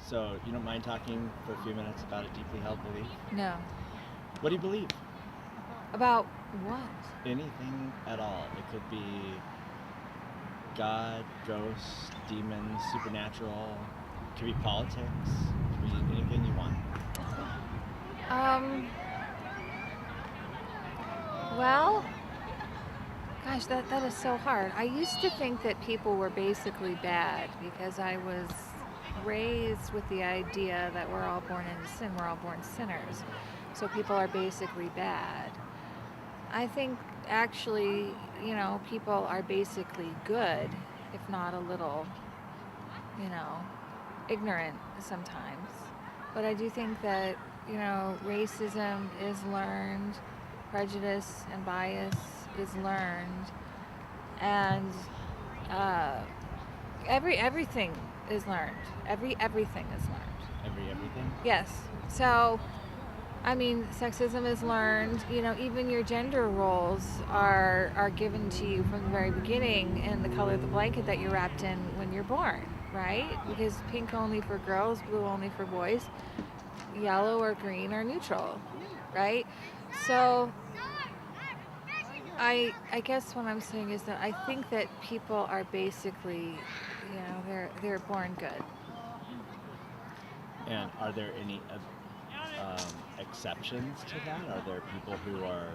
So you don't mind talking for a few minutes about a deeply held belief? No. What do you believe? About what? Anything at all. It could be God, ghosts, demons, supernatural. It could be politics. It could be anything you want. Well, gosh, that is so hard. I used to think that people were basically bad because I was raised with the idea that we're all born into sin, we're all born sinners. So people are basically bad. I think actually, people are basically good, if not a little, ignorant sometimes. But I do think that, racism is learned, prejudice and bias is learned, and everything is learned. Everything is learned. Everything? Yes. So, I mean, sexism is learned. Even your gender roles are given to you from the very beginning in the color of the blanket that you're wrapped in when you're born, right? Because pink only for girls, blue only for boys, yellow or green are neutral, right? So I guess what I'm saying is that I think that people are basically, they're born good. And are there any exceptions to that? Are there people who are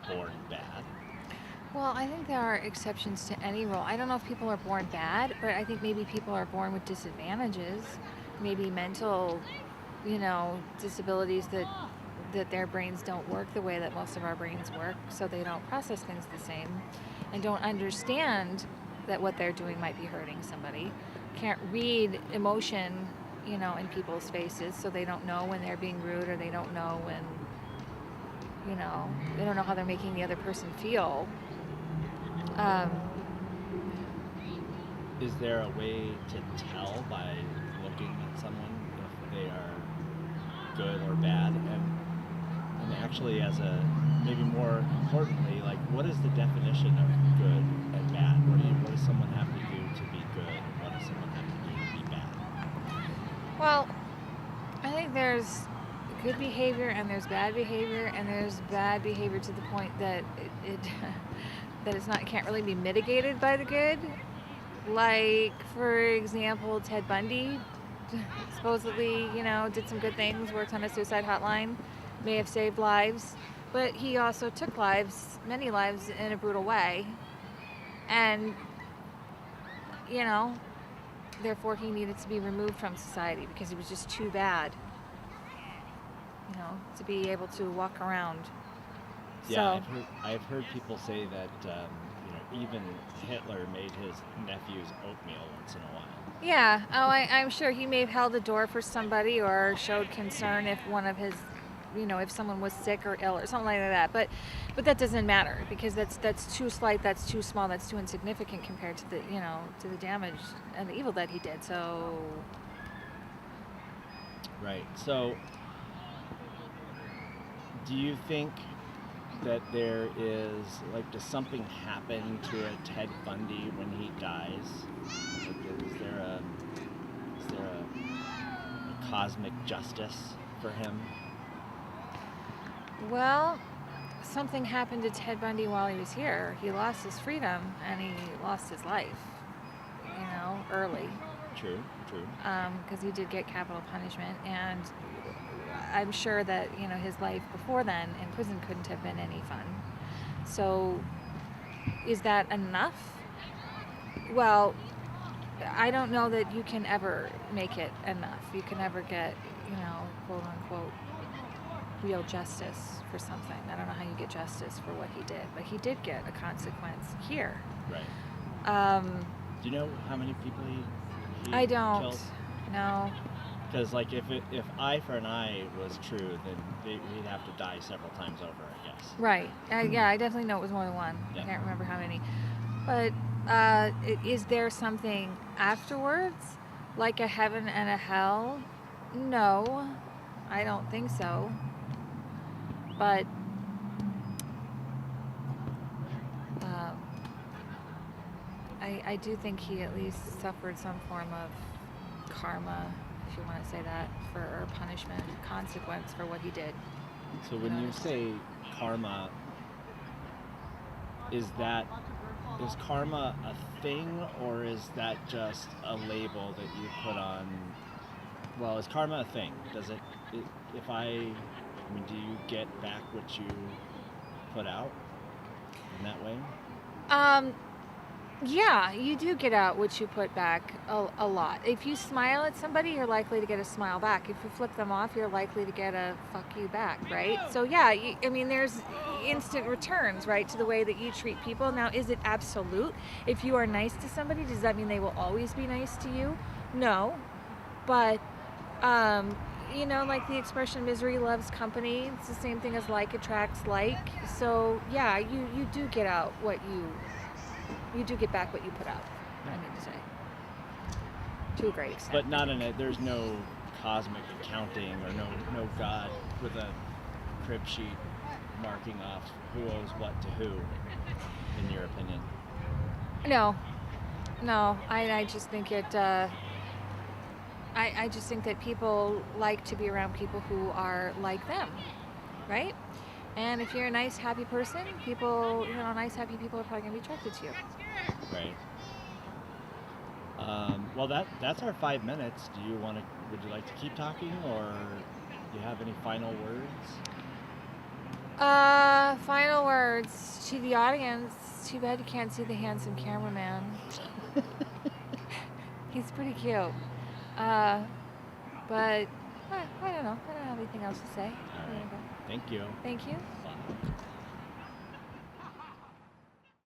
born bad? Well, I think there are exceptions to any rule. I don't know if people are born bad, but I think maybe people are born with disadvantages, maybe mental, disabilities that their brains don't work the way that most of our brains work, so they don't process things the same and don't understand that what they're doing might be hurting somebody. Can't read emotion, in people's faces, so they don't know when they're being rude, or they don't know when, they don't know how they're making the other person feel. Is there a way to tell by looking at someone if they are good or bad? And actually, as maybe more importantly, like, what is the definition of good and bad? What does someone have to do to be good, and what does someone have to do to be bad? Well, I think there's good behavior and there's bad behavior, and there's bad behavior to the point that that can't really be mitigated by the good. Like, for example, Ted Bundy supposedly, did some good things, worked on a suicide hotline, may have saved lives, but he also took lives, many lives, in a brutal way. And, therefore he needed to be removed from society because he was just too bad, to be able to walk around. Yeah, so, I've heard people say that even Hitler made his nephews oatmeal once in a while. Yeah, I'm sure he may have held a door for somebody or showed concern if one of his, if someone was sick or ill or something like that. But that doesn't matter because that's too slight, that's too small, that's too insignificant compared to the to the damage and the evil that he did. So. Right. So, do you think that there is, like, does something happen to a Ted Bundy when he dies? Like, is there a cosmic justice for him? Well, something happened to Ted Bundy while he was here. He lost his freedom and he lost his life, early. True. Because he did get capital punishment, and I'm sure that, his life before then in prison couldn't have been any fun. So, is that enough? Well, I don't know that you can ever make it enough. You can never get, quote unquote, real justice for something. I don't know how you get justice for what he did, but he did get a consequence here. Right. Do you know how many people he I don't. Killed? No. Because, like, if eye for an eye was true, then he'd have to die several times over, I guess. Right. Yeah, I definitely know it was more than one. Yeah. I can't remember how many. But is there something afterwards, like a heaven and a hell? No, I don't think so. But I do think he at least suffered some form of karma if you want to say that, or punishment, consequence for what he did. So when you say karma, is karma a thing, or is that just a label that you put on? Well, is karma a thing? Does it do you get back what you put out in that way? Yeah, you do get out what you put back a lot. If you smile at somebody, you're likely to get a smile back. If you flip them off, you're likely to get a fuck you back, right? So yeah, there's instant returns, right, to the way that you treat people. Now, is it absolute? If you are nice to somebody, does that mean they will always be nice to you? No. But, like the expression misery loves company, it's the same thing as like attracts like. So yeah, you do get out what you do get back what you put out, I mean to say. To a great extent. But not in it. There's no cosmic accounting or no God with a crib sheet marking off who owes what to who, in your opinion. No, I just think it. I just think that people like to be around people who are like them, right? And if you're a nice, happy person, nice, happy people are probably going to be attracted to you. Right. Well, that's our 5 minutes. Would you like to keep talking, or do you have any final words? Final words to the audience. Too bad you can't see the handsome cameraman. He's pretty cute. But I don't know. I don't have anything else to say. All right. Thank you. Thank you.